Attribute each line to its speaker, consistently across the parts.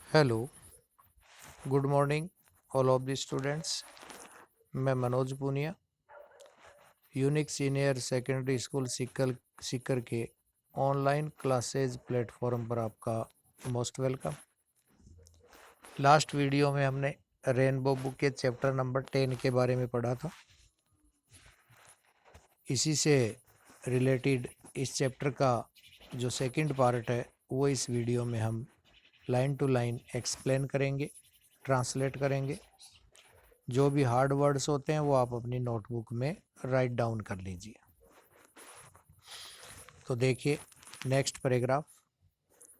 Speaker 1: Hello, good morning all of the students. मैं Manoj Punia, Unique Senior Secondary School Sikar के online classes platform पर आपका most welcome. Last video में हमने रेनबो बुक के चैप्टर नंबर 10 के बारे में पढ़ा था। इसी से रिलेटेड इस चैप्टर का जो सेकंड पार्ट है वो इस वीडियो में हम लाइन टू लाइन एक्सप्लेन करेंगे, ट्रांसलेट करेंगे। जो भी हार्ड वर्ड्स होते हैं वो आप अपनी नोटबुक में राइट डाउन कर लीजिए। तो देखिए नेक्स्ट पैराग्राफ।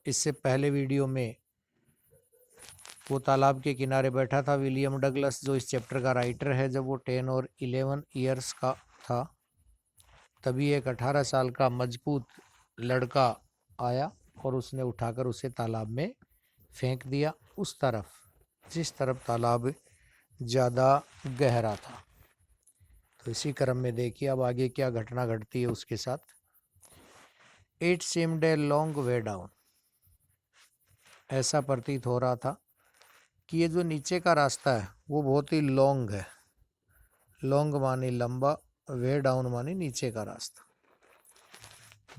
Speaker 1: इससे पहले वीडियो में वो तालाब के किनारे बैठा था विलियम डगलस, जो इस चैप्टर का राइटर है। जब वो 10 और 11 ईयर्स का था तभी एक 18 साल का मजबूत लड़का आया और उसने उठाकर उसे तालाब में फेंक दिया, उस तरफ जिस तरफ तालाब ज़्यादा गहरा था। तो इसी क्रम में देखिए अब आगे क्या घटना घटती है उसके साथ। It seemed a long way down. ऐसा प्रतीत हो रहा था कि ये जो नीचे का रास्ता है वो बहुत ही लॉन्ग है। लॉन्ग मानी लंबा, वे डाउन मानी नीचे का रास्ता।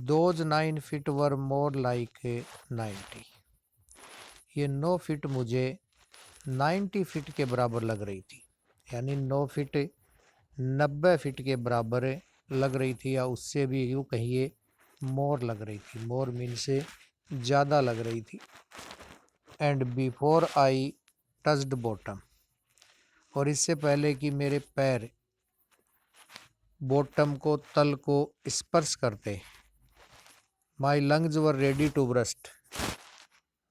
Speaker 1: Those 9 feet were more like 90। ये 9 फीट मुझे 90 फीट के बराबर लग रही थी, यानी 9 फीट 90 फीट के बराबर लग रही थी, या उससे भी यूँ कहिए मोर लग रही थी। मोर मीन से ज़्यादा लग रही थी। And before I touched bottom, और इससे पहले कि मेरे पैर बॉटम को, तल को स्पर्श करते, my lungs were ready to burst.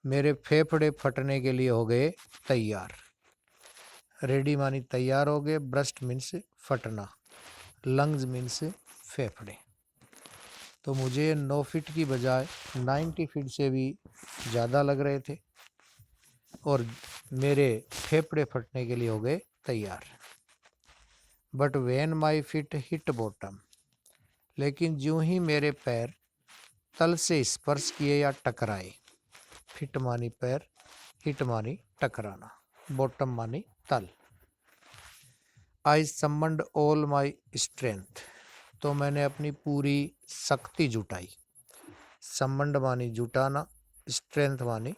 Speaker 1: मेरे फेफड़े फटने के लिए हो गए तैयार। रेडी मानी तैयार हो गए, ब्रस्ट मीन्स फटना, लंग्स मीन्स फेफड़े। तो मुझे 9 फीट की बजाय 90 फीट से भी ज़्यादा लग रहे थे और मेरे फेफड़े फटने के लिए हो गए तैयार। But when my feet hit bottom, लेकिन ज्यों ही मेरे पैर तल से स्पर्श किए या टकराए, फिट मानी पैर, हिट मानी टकराना, बॉटम मानी तल। आई समन्ड ऑल माई स्ट्रेंथ, तो मैंने अपनी पूरी शक्ति जुटाई। समन्ड मानी जुटाना, स्ट्रेंथ मानी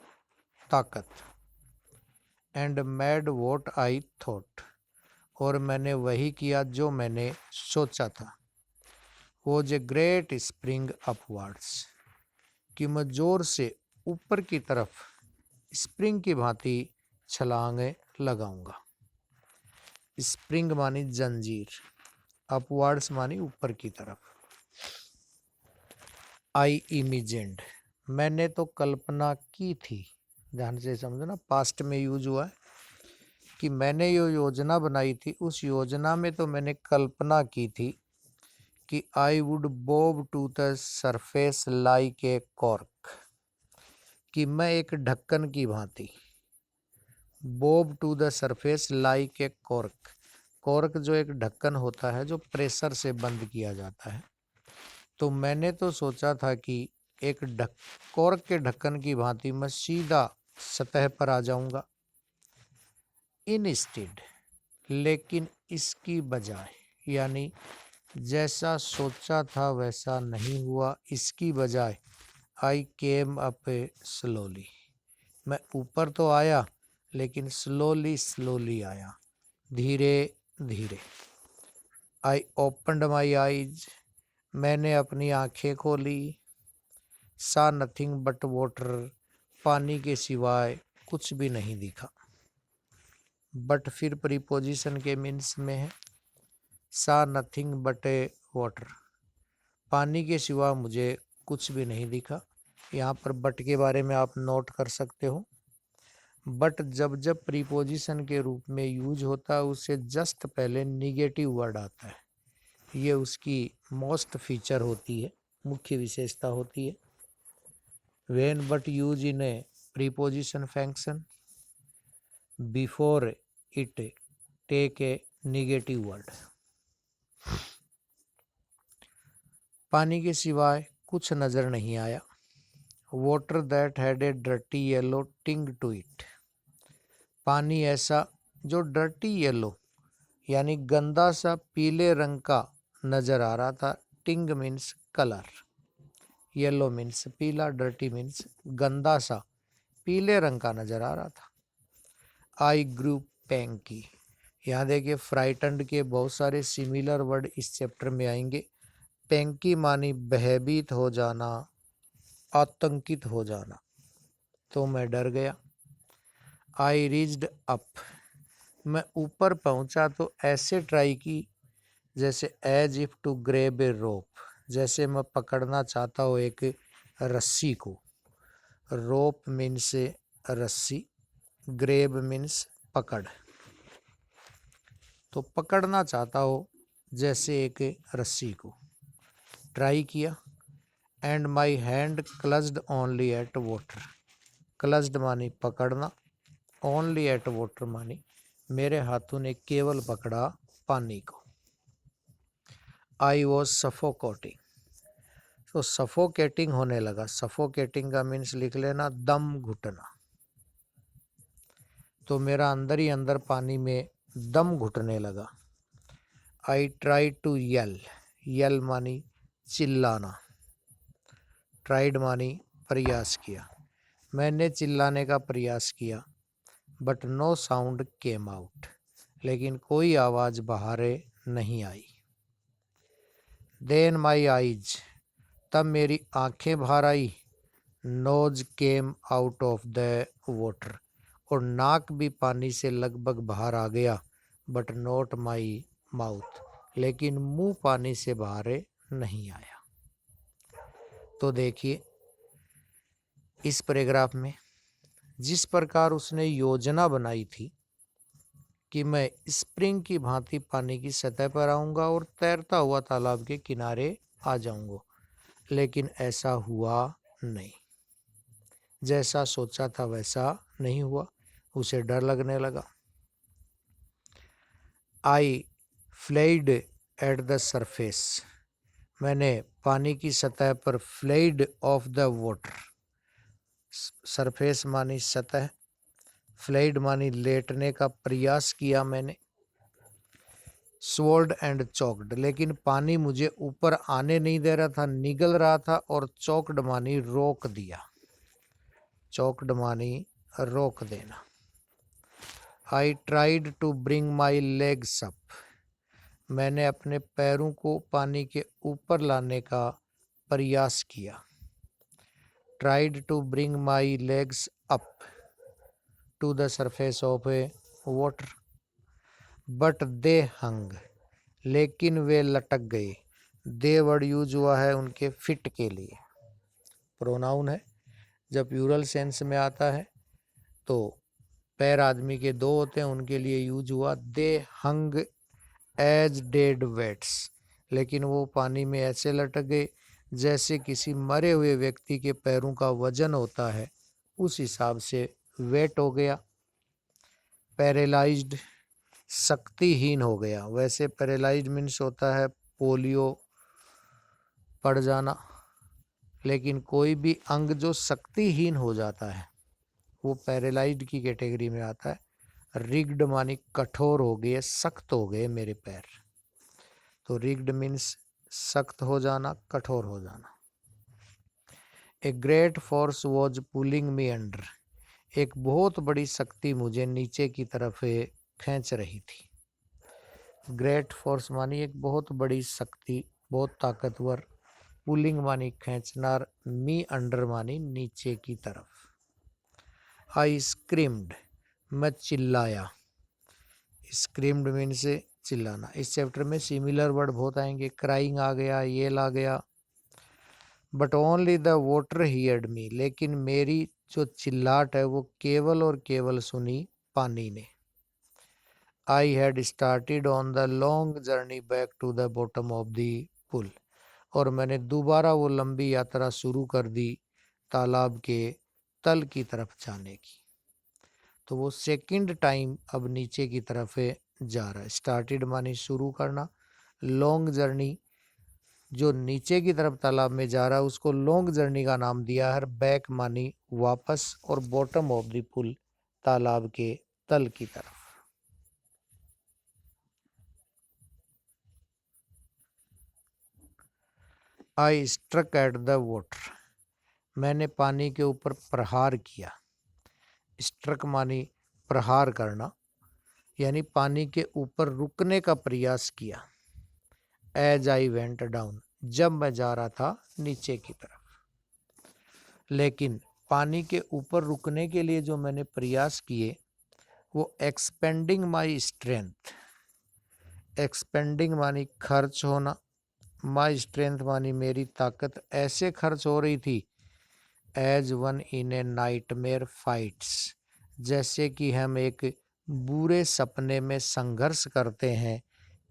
Speaker 1: ताकत। And mad what I thought, और मैंने वही किया जो मैंने सोचा था। वो जे ग्रेट स्प्रिंग अपवर्ड्स, कि मैं जोर से ऊपर की तरफ स्प्रिंग की भांति छलांगे लगाऊंगा। स्प्रिंग मानी जंजीर, अपवर्ड्स मानी ऊपर की तरफ। आई इमेजिन्ड, मैंने तो कल्पना की थी। ध्यान से समझो ना, पास्ट में यूज हुआ है कि मैंने जो योजना बनाई थी उस योजना में तो मैंने कल्पना की थी कि I would bob to the surface like a cork, कि मैं एक ढक्कन की भांति। Bob to the surface like a cork, cork जो एक ढक्कन होता है जो प्रेशर से बंद किया जाता है। तो मैंने तो सोचा था कि एक कॉर्क के ढक्कन की भांति मैं सीधा सतह पर आ जाऊंगा। इंस्टेड, लेकिन इसकी बजाय, यानी जैसा सोचा था वैसा नहीं हुआ, इसकी बजाय आई केम अप स्लोली, मैं ऊपर तो आया लेकिन स्लोली स्लोली आया, धीरे धीरे। आई ओपनड माई आईज, मैंने अपनी आंखें खोली। सा नथिंग बट वाटर, पानी के सिवाय कुछ भी नहीं दिखा। बट फिर प्रीपोजिशन के मीन्स में है। सा नथिंग बट ए वाटर, पानी के सिवा मुझे कुछ भी नहीं दिखा। यहाँ पर बट के बारे में आप नोट कर सकते हो। बट जब जब प्रीपोजिशन के रूप में यूज होता है उससे जस्ट पहले निगेटिव वर्ड आता है। ये उसकी मोस्ट फीचर होती है, मुख्य विशेषता होती है। When but use in a preposition function before it take a negative word. पानी के सिवाय कुछ नजर नहीं आया। Water that had a dirty yellow tinge to it, पानी ऐसा जो डर्टी येलो यानी गंदा सा पीले रंग का नजर आ रहा था। टिंग मीन्स कलर, येलो मीन्स पीला, डर्टी मीन्स गंदा सा पीले रंग का नजर आ रहा था। आई ग्रू पैंकी, यहाँ देखिए फ्राइटन्ड के बहुत सारे सिमिलर वर्ड इस चैप्टर में आएंगे। पैंकी मानी भयभीत हो जाना, आतंकित हो जाना, तो मैं डर गया। आई रीच्ड अप, मैं ऊपर पहुंचा तो ऐसे ट्राई की जैसे एज इफ टू ग्रैब ए रोप, जैसे मैं पकड़ना चाहता हूँ एक रस्सी को। रोप मीन्स रस्सी, ग्रेब मीन्स पकड़, तो पकड़ना चाहता हो जैसे एक रस्सी को। ट्राई किया। And my hand clutched only at water, clutched मानी पकड़ना, ओनली एट वाटर मानी मेरे हाथों ने केवल पकड़ा पानी को। आई वॉज सफोकेटिंग, तो सफोकेटिंग होने लगा। सफोकेटिंग का मीन्स लिख लेना दम घुटना, तो मेरा अंदर ही अंदर पानी में दम घुटने लगा। आई ट्राई टू यल, यल मानी चिल्लाना, ट्राइड मानी प्रयास किया, मैंने चिल्लाने का प्रयास किया। But no sound came out, लेकिन कोई आवाज़ बाहर नहीं आई। देन माई आईज, तब मेरी आंखें बाहर आई। Nose came out of the water, और नाक भी पानी से लगभग बाहर आ गया। बट नॉट माई माउथ, लेकिन मुंह पानी से बाहर नहीं आया। तो देखिए इस पैराग्राफ में जिस प्रकार उसने योजना बनाई थी कि मैं स्प्रिंग की भांति पानी की सतह पर आऊंगा और तैरता हुआ तालाब के किनारे आ जाऊंगा, लेकिन ऐसा हुआ नहीं। जैसा सोचा था वैसा नहीं हुआ, उसे डर लगने लगा। आई फ्लेड एट द सरफेस, मैंने पानी की सतह पर fled of the water, surface मानी सतह, फ्लेड मानी लेटने का प्रयास किया मैंने। स्वॉल्ड एंड चौकड, लेकिन पानी मुझे ऊपर आने नहीं दे रहा था, निगल रहा था। और चौकड मानी रोक दिया, चौकड मानी रोक देना। I tried to bring my legs up, मैंने अपने पैरों को पानी के ऊपर लाने का प्रयास किया। Tried to bring my legs up to the surface of a water, but they hung, लेकिन वे लटक गए। दे वर्ड यूज हुआ है उनके फिट के लिए, प्रोनाउन है। जब प्लूरल सेंस में आता है तो पैर आदमी के दो होते हैं, उनके लिए यूज हुआ दे हंग एज डेड वेट्स, लेकिन वो पानी में ऐसे लटक गए जैसे किसी मरे हुए व्यक्ति के पैरों का वजन होता है, उस हिसाब से वेट हो गया। पैरालाइज्ड, शक्तिहीन हो गया। वैसे पैरालाइज्ड मीन्स होता है पोलियो पड़ जाना, लेकिन कोई भी अंग जो शक्तिहीन हो जाता है वो पैरालाइज्ड की कैटेगरी में आता है। रिग्ड मानी कठोर हो गए, सख्त हो गए मेरे पैर, तो रिग्ड मीन्स सख्त हो जाना, कठोर हो जाना। A great force was pulling me under, एक बहुत बड़ी शक्ति मुझे नीचे की तरफ खींच रही थी। ग्रेट फोर्स मानी एक बहुत बड़ी शक्ति, बहुत ताकतवर। पुलिंग मानी खींचना, मी अंडर मानी नीचे की तरफ। आई स्क्रीम्ड, मैं चिल्लाया। स्क्रीम्ड मीन्स चिल्लाना। इस चैप्टर में सिमिलर वर्ड बहुत आएंगे, क्राइंग आ गया, येल आ गया। But only the water heard me, लेकिन मेरी जो चिल्लाहट है वो केवल और केवल सुनी पानी ने। I had started on the long journey back to the bottom of the pool, और मैंने दोबारा वो लंबी यात्रा शुरू कर दी तालाब के तल की तरफ जाने की। तो वो सेकंड टाइम अब नीचे की तरफ जा रहा है। स्टार्टेड मानी शुरू करना, लॉन्ग जर्नी जो नीचे की तरफ तालाब में जा रहा है उसको लॉन्ग जर्नी का नाम दिया है। बैक मानी वापस, और बॉटम ऑफ द पुल तालाब के तल की तरफ। I struck at the water, मैंने पानी के ऊपर प्रहार किया। स्ट्रक मानी प्रहार करना, यानी पानी के ऊपर रुकने का प्रयास किया। एज आई वेंट डाउन, जब मैं जा रहा था नीचे की तरफ। लेकिन पानी के ऊपर रुकने के लिए जो मैंने प्रयास किए वो एक्सपेंडिंग माई स्ट्रेंथ। एक्सपेंडिंग मानी खर्च होना, माई स्ट्रेंथ मानी मेरी ताकत ऐसे खर्च हो रही थी। As one in a nightmare fights, जैसे कि हम एक बुरे सपने में संघर्ष करते हैं।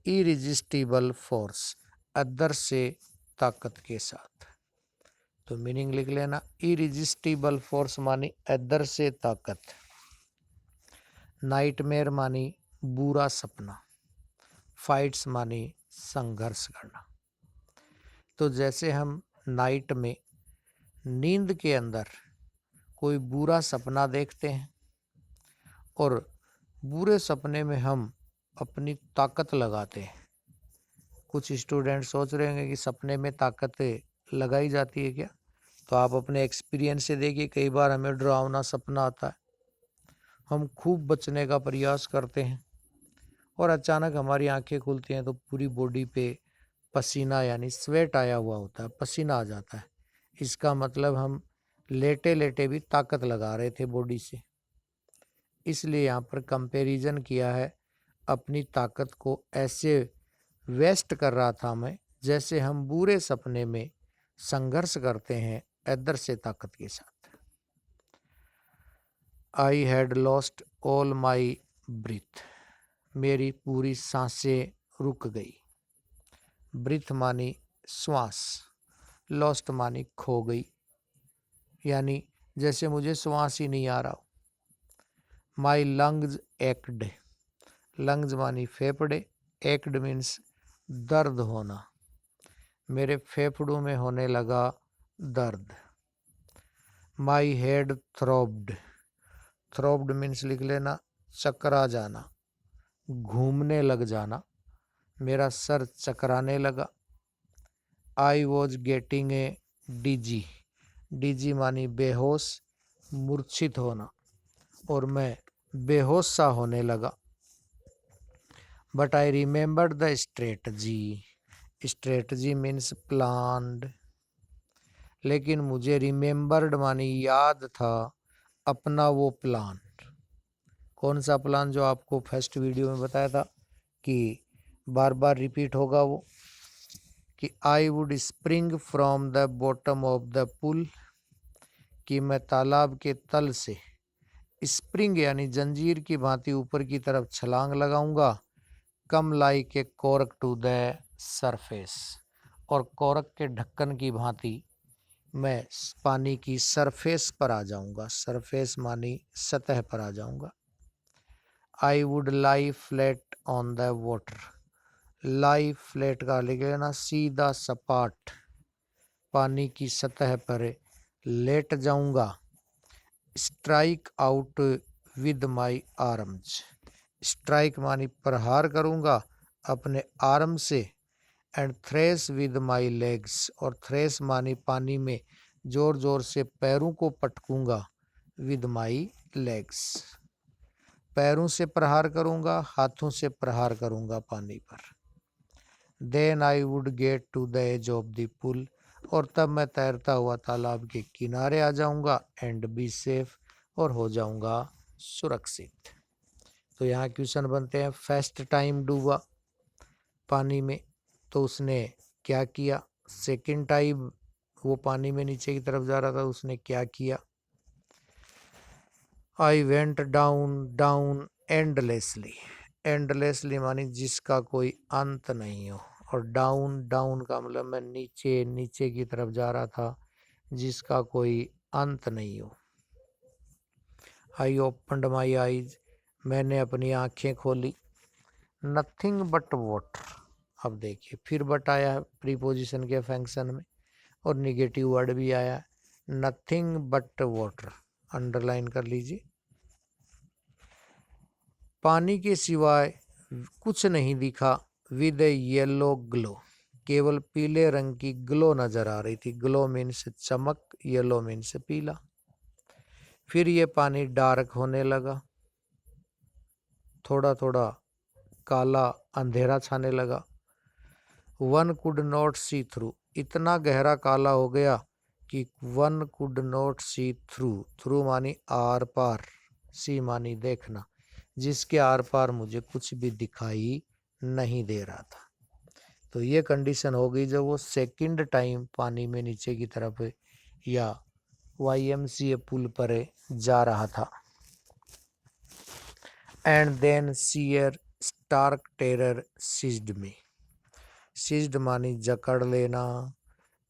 Speaker 1: इरिजिस्टिबल फोर्स, अदृश्य ताकत के साथ। तो मीनिंग लिख लेना, इरिजिस्टिबल फोर्स मानी अदृश्य ताकत, नाइटमेयर मानी बुरा सपना, फाइट्स मानी संघर्ष करना। तो जैसे हम नाइट में नींद के अंदर कोई बुरा सपना देखते हैं और बुरे सपने में हम अपनी ताकत लगाते हैं। कुछ स्टूडेंट सोच रहे होंगे कि सपने में ताकत लगाई जाती है क्या? तो आप अपने एक्सपीरियंस से देखिए, कई बार हमें डरावना सपना आता है, हम खूब बचने का प्रयास करते हैं और अचानक हमारी आंखें खुलती हैं तो पूरी बॉडी पे पसीना यानी स्वेट आया हुआ होता है, पसीना आ जाता है। इसका मतलब हम लेटे लेटे भी ताकत लगा रहे थे बॉडी से। इसलिए यहाँ पर कंपैरिजन किया है, अपनी ताकत को ऐसे वेस्ट कर रहा था मैं जैसे हम बुरे सपने में संघर्ष करते हैं अदृश्य ताकत के साथ। I had lost all my breath, मेरी पूरी सांसें रुक गई। ब्रीथ मानी श्वास, लॉस्ट मानी खो गई, यानी जैसे मुझे श्वास ही नहीं आ रहा। माई लंग्स एक्ड, लंग्स मानी फेफड़े, एक्ड मीन्स दर्द होना, मेरे फेफड़ों में होने लगा दर्द। माई हेड थ्रोब्ड, थ्रोब्ड मीन्स लिख लेना चकरा जाना, घूमने लग जाना, मेरा सर चकराने लगा। आई वॉज गेटिंग ए डिजी, डिजी मानी बेहोश, मूर्छित होना, और मैं बेहोश सा होने लगा। But I remembered the strategy, strategy means planned, लेकिन मुझे रिमेंबर्ड मानी याद था अपना वो प्लान। कौन सा प्लान? जो आपको फर्स्ट वीडियो में बताया था कि बार बार रिपीट होगा वो, कि I would spring from the bottom of the pool, कि मैं तालाब के तल से स्प्रिंग यानी जंजीर की भांति ऊपर की तरफ छलांग लगाऊंगा। Come like a cork to the surface, और कॉर्क के ढक्कन की भांति मैं पानी की सरफेस पर आ जाऊंगा। सरफेस मानी सतह पर आ जाऊंगा। I would lie flat on the water, lie flat का लिख लेना सीधा सपाट, पानी की सतह पर लेट जाऊंगा। Strike out with my arms, strike मानी प्रहार करूंगा अपने आर्म से। एंड थ्रेस विद माई लेग्स, और थ्रेस मानी पानी में जोर जोर से पैरों को पटकूंगा। विद माई लेग्स, पैरों से प्रहार करूंगा, हाथों से प्रहार करूंगा पानी पर। Then I would get to the edge of the pool, और तब मैं तैरता हुआ तालाब के किनारे आ जाऊंगा। एंड बी सेफ, और हो जाऊंगा सुरक्षित। तो यहाँ क्वेश्चन बनते हैं, फर्स्ट टाइम डूबा पानी में तो उसने क्या किया? सेकंड टाइम वो पानी में नीचे की तरफ जा रहा था, उसने क्या किया? I went down, down endlessly, endlessly मानी जिसका कोई अंत नहीं हो, और डाउन, डाउन का मतलब मैं नीचे नीचे की तरफ जा रहा था जिसका कोई अंत नहीं हो। आई ओपन्ड माई आईज, मैंने अपनी आंखें खोली। नथिंग बट वाटर, अब देखिए फिर बट आया है प्रीपोजिशन के फंक्शन में, और निगेटिव वर्ड भी आया, नथिंग बट वाटर, अंडरलाइन कर लीजिए। पानी के सिवाय कुछ नहीं दिखा। विद ए येलो ग्लो, केवल पीले रंग की ग्लो नजर आ रही थी। ग्लो मीन्स चमक, येलो मीन्स पीला। फिर ये पानी डार्क होने लगा, थोड़ा थोड़ा काला अंधेरा छाने लगा। One could not see through, इतना गहरा काला हो गया कि one could not see through. Through मानी आर पार, सी मानी देखना, जिसके आर पार मुझे कुछ भी दिखाई नहीं दे रहा था। तो ये कंडीशन हो गई जब वो सेकंड टाइम पानी में नीचे की तरफ या YMCA पुल पर जा रहा था। And then sheer stark terror seized me. Seized मानी जकड़ लेना,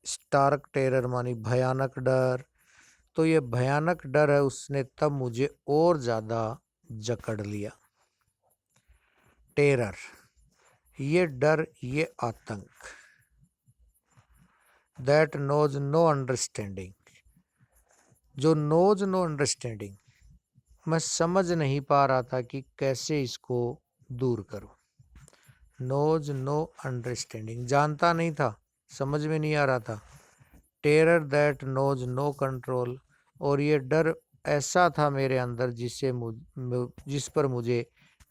Speaker 1: स्टार्क टेरर मानी भयानक डर। तो ये भयानक डर है, उसने तब मुझे और ज्यादा जकड़ लिया। टेरर, ये डर, ये आतंक। दैट नोज नो अंडरस्टैंडिंग, जो नोज नो अंडरस्टैंडिंग, मैं समझ नहीं पा रहा था कि कैसे इसको दूर करूं। नोज नो अंडरस्टैंडिंग, जानता नहीं था, समझ में नहीं आ रहा था। Terror that knows no control, और ये डर ऐसा था मेरे अंदर जिस पर मुझे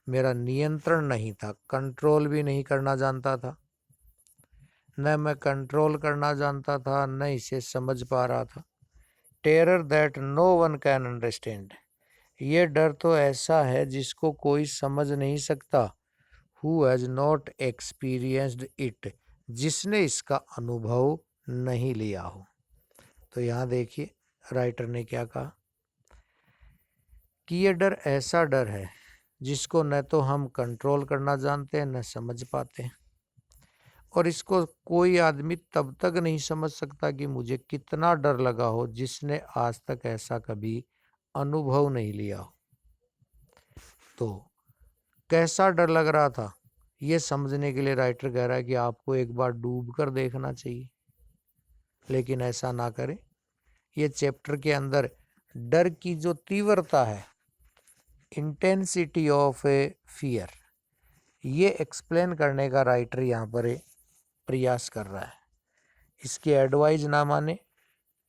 Speaker 1: मेरा नियंत्रण नहीं था। कंट्रोल भी नहीं करना जानता था, न मैं कंट्रोल करना जानता था, न इसे समझ पा रहा था। Terror that no one can understand, ये डर तो ऐसा है जिसको कोई समझ नहीं सकता। Who has not experienced it, जिसने इसका अनुभव नहीं लिया हो। तो यहाँ देखिए राइटर ने क्या कहा कि ये डर ऐसा डर है जिसको न तो हम कंट्रोल करना जानते हैं, न समझ पाते हैं। और इसको कोई आदमी तब तक नहीं समझ सकता कि मुझे कितना डर लगा हो, जिसने आज तक ऐसा कभी अनुभव नहीं लिया हो। तो कैसा डर लग रहा था, ये समझने के लिए राइटर कह रहा है कि आपको एक बार डूब कर देखना चाहिए, लेकिन ऐसा ना करें। ये चैप्टर के अंदर डर की जो तीव्रता है, इंटेंसिटी ऑफ ए फियर, ये एक्सप्लेन करने का राइटर यहाँ पर प्रयास कर रहा है। इसकी एडवाइस ना माने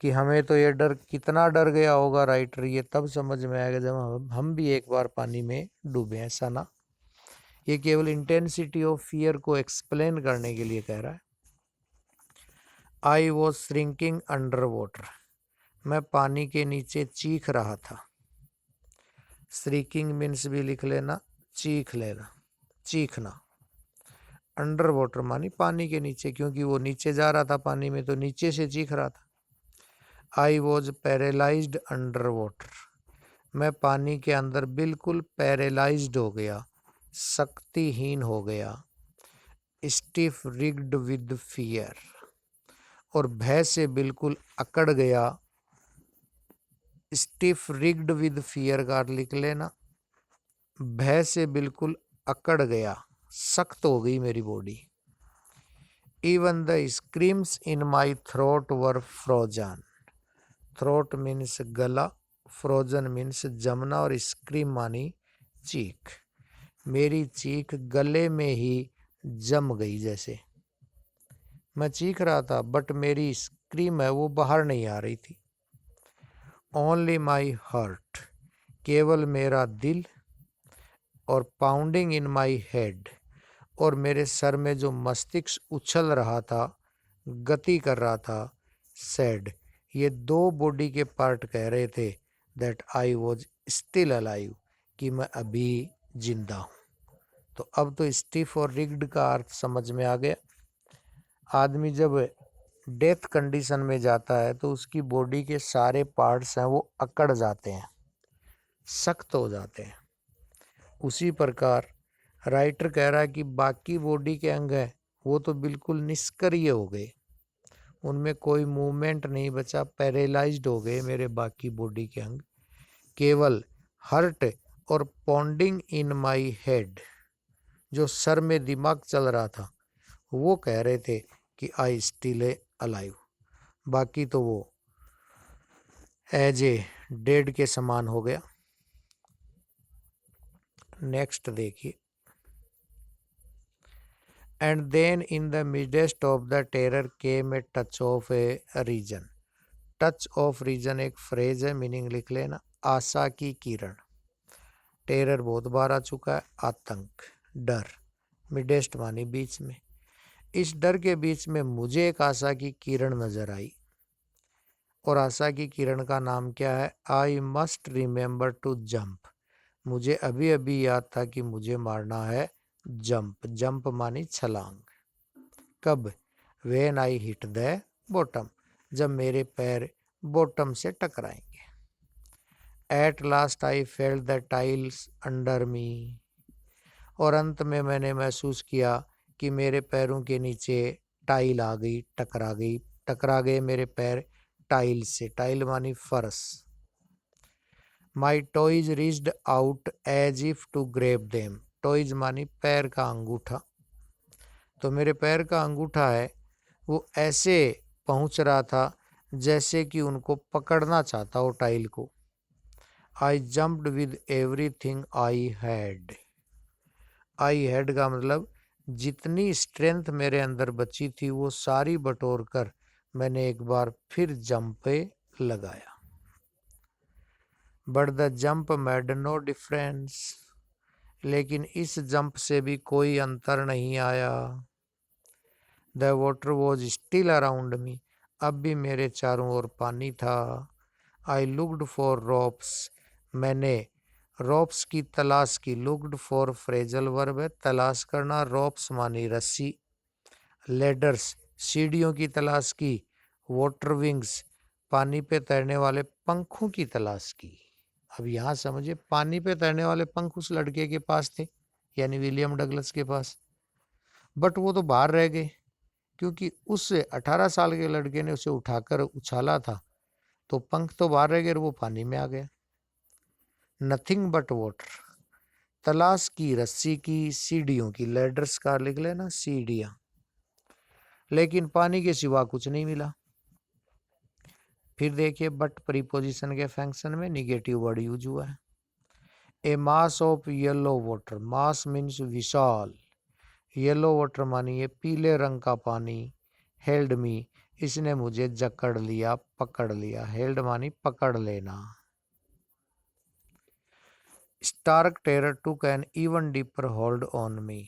Speaker 1: कि हमें तो ये डर, कितना डर गया होगा राइटर, ये तब समझ में आएगा जब हम भी एक बार पानी में डूबे, ऐसा ना। ये केवल इंटेंसिटी ऑफ फियर को एक्सप्लेन करने के लिए कह रहा है। I was shrinking under water, मैं पानी के नीचे चीख रहा था। श्रिंकिंग मीन्स भी लिख लेना, चीख लेना, चीखना। अंडर वाटर मानी पानी के नीचे, क्योंकि वो नीचे जा रहा था पानी में, तो नीचे से चीख रहा था। I was paralysed under water, मैं पानी के अंदर बिल्कुल पैरालाइज्ड हो गया, शक्तिहीन हो गया। स्टिफ रिग्ड विद फियर, और भय से बिल्कुल अकड़ गया। स्टिफ रिग्ड विद फियर का लिख लेना, भय से बिल्कुल अकड़ गया, सख्त हो गई मेरी body. Even the screams in my throat were frozen, throat means गला, फ्रोजन मीन्स जमना, और स्क्रीम मानी चीख। मेरी चीख गले में ही जम गई, जैसे मैं चीख रहा था बट मेरी स्क्रीम है वो बाहर नहीं आ रही थी। ओनली माई हार्ट, केवल मेरा दिल, और पाउंडिंग इन माई हेड, और मेरे सर में जो मस्तिष्क उछल रहा था, गति कर रहा था, सैड, ये दो बॉडी के पार्ट कह रहे थे that I was still alive, कि मैं अभी जिंदा हूँ। तो अब तो स्टिफ और रिग्ड का अर्थ समझ में आ गया। आदमी जब डेथ कंडीशन में जाता है तो उसकी बॉडी के सारे पार्ट्स हैं वो अकड़ जाते हैं, सख्त हो जाते हैं। उसी प्रकार राइटर कह रहा है कि बाकी बॉडी के अंग हैं वो तो बिल्कुल निष्क्रिय हो गए, उनमें कोई मूवमेंट नहीं बचा, पैरालाइज्ड हो गए मेरे बाकी बॉडी के अंग। केवल हर्ट और पॉन्डिंग इन माई हेड, जो सर में दिमाग चल रहा था, वो कह रहे थे कि आई स्टिल ए अलाइव। बाकी तो वो एज ए डेड के समान हो गया। नेक्स्ट देखिए, and then in the midst of the terror came a touch of a reason. Touch of reason एक फ्रेज है, मीनिंग लिख लेना, आशा की किरण। टेरर बहुत बार आ चुका है, आतंक, डर, मिडेस्ट मानी बीच में। इस डर के बीच में मुझे एक आशा की किरण नजर आई, और आशा की किरण का नाम क्या है? I must remember to jump. मुझे अभी अभी याद था कि मुझे मारना है जंप। जंप मानी छलांग। कब? When I hit the bottom, जब मेरे पैर बॉटम से टकराएंगे। At last I felt the tiles under me, और अंत में मैंने महसूस किया कि मेरे पैरों के नीचे टाइल आ गई, टकरा गए मेरे पैर टाइल से। टाइल मानी फर्श। My toes reached out as if to grab them. Toes मानी पैर का अंगूठा। तो मेरे पैर का अंगूठा है वो ऐसे पहुंच रहा था जैसे कि उनको पकड़ना चाहता हो टाइल को। आई jumped with everything I had. I had का मतलब जितनी स्ट्रेंथ मेरे अंदर बची थी वो सारी बटोर कर मैंने एक बार फिर जंप पे लगाया। But the jump made no difference, लेकिन इस जंप से भी कोई अंतर नहीं आया। The water was still around me, अब भी मेरे चारों ओर पानी था। आई लुक्ड फॉर रोप्स, मैंने रोप्स की तलाश की। लुक्ड फॉर फ्रेजल वर्ब है, तलाश करना। रोप्स मानी रस्सी। लेडर्स, सीढ़ियों की तलाश की। वाटर विंग्स, पानी पे तैरने वाले पंखों की तलाश की। अब यहाँ समझिए, पानी पे तैरने वाले पंख उस लड़के के पास थे, यानी विलियम डगलस के पास, बट वो तो बाहर रह गए क्योंकि उस 18 साल के लड़के ने उसे उठाकर उछाला था, तो पंख तो बाहर रह गए और वो पानी में आ गया। नथिंग बट वाटर, तलाश की रस्सी की, सीढ़ियों की, लेडर्स का लिख लेना, सीढ़ियां, लेकिन पानी के सिवा कुछ नहीं मिला। फिर देखिए, बट प्रीपोजिशन के फंक्शन में निगेटिव वर्ड यूज हुआ है। A mass of yellow water, mass means विशाल, येलो वाटर मानिए पीले रंग का पानी। हेल्ड मी, इसने मुझे जकड़ लिया, पकड़ लिया। हेल्ड मानी पकड़ लेना। Stark terror took an even deeper hold on me,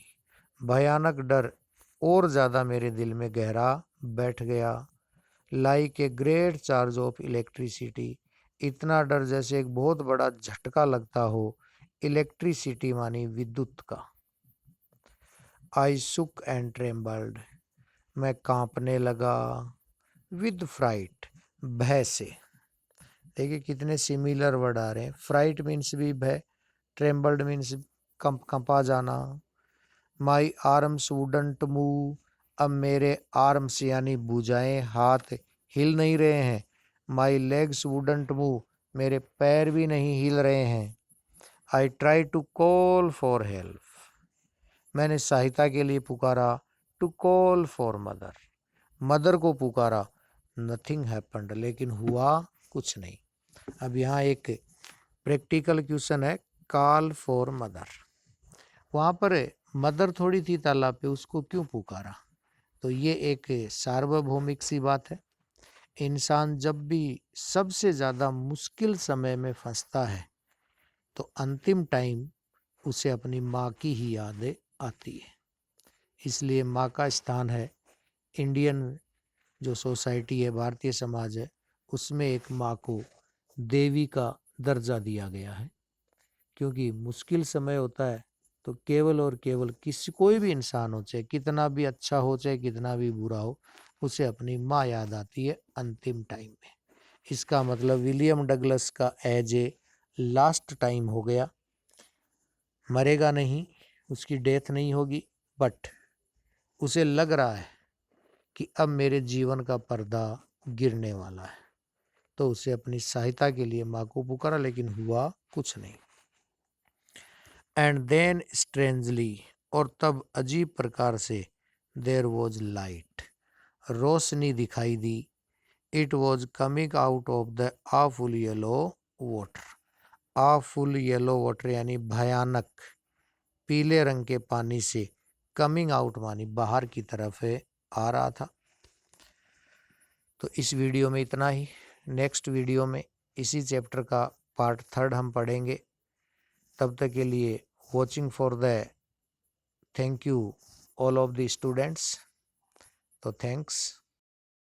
Speaker 1: भयानक डर और ज्यादा मेरे दिल में गहरा बैठ गया। Like a great charge of electricity, इतना डर जैसे एक बहुत बड़ा झटका लगता हो। इलेक्ट्रिसिटी मानी विद्युत का। आई सुक एंड ट्रेम्बल्ड, मैं कांपने लगा। विद फ्राइट, भय से। देखिए कितने सिमिलर वर्ड आ रहे हैं। फ्राइट मीन्स भी भय, ट्रेम्बल्ड मीन्स कंपा जाना। माई आर्म्स वुडंट मूव, अब मेरे आर्म्स यानी भुजाएं, हाथ हिल नहीं रहे हैं। माई लेग्स वुडंट मूव, मेरे पैर भी नहीं हिल रहे हैं। I try to call for help, मैंने सहायता के लिए पुकारा। To call for mother, mother को पुकारा। नथिंग हैपेंड, लेकिन हुआ कुछ नहीं। अब यहाँ एक प्रैक्टिकल क्वेश्चन है, कॉल फॉर मदर, वहाँ पर मदर थोड़ी थी तालाब पे, उसको क्यों पुकारा? तो ये एक सार्वभौमिक सी बात है। इंसान जब भी सबसे ज़्यादा मुश्किल समय में फंसता है तो अंतिम टाइम उसे अपनी माँ की ही यादें आती है। इसलिए माँ का स्थान है। इंडियन जो सोसाइटी है, भारतीय समाज है, उसमें एक माँ को देवी का दर्जा दिया गया है। क्योंकि मुश्किल समय होता है तो केवल और केवल कोई भी इंसान हो, चाहे कितना भी अच्छा हो चाहे कितना भी बुरा हो, उसे अपनी माँ याद आती है अंतिम टाइम में। इसका मतलब विलियम डगलस का एज ए लास्ट टाइम हो गया। मरेगा नहीं, उसकी डेथ नहीं होगी, बट उसे लग रहा है कि अब मेरे जीवन का पर्दा गिरने वाला है, तो उसे अपनी सहायता के लिए माँ को पुकारा, लेकिन हुआ कुछ नहीं। एंड देन स्ट्रेंजली, और तब अजीब प्रकार से, देयर वॉज लाइट, रोशनी दिखाई दी। It was coming out of the awful yellow water, awful yellow water यानी भयानक, पीले रंग के पानी से कमिंग आउट मानी बाहर की तरफ आ रहा था। तो इस वीडियो में इतना ही। नेक्स्ट वीडियो में इसी चैप्टर का पार्ट 3 हम पढ़ेंगे। तब तक के लिए watching for the thank you all of the students. तो थैंक्स।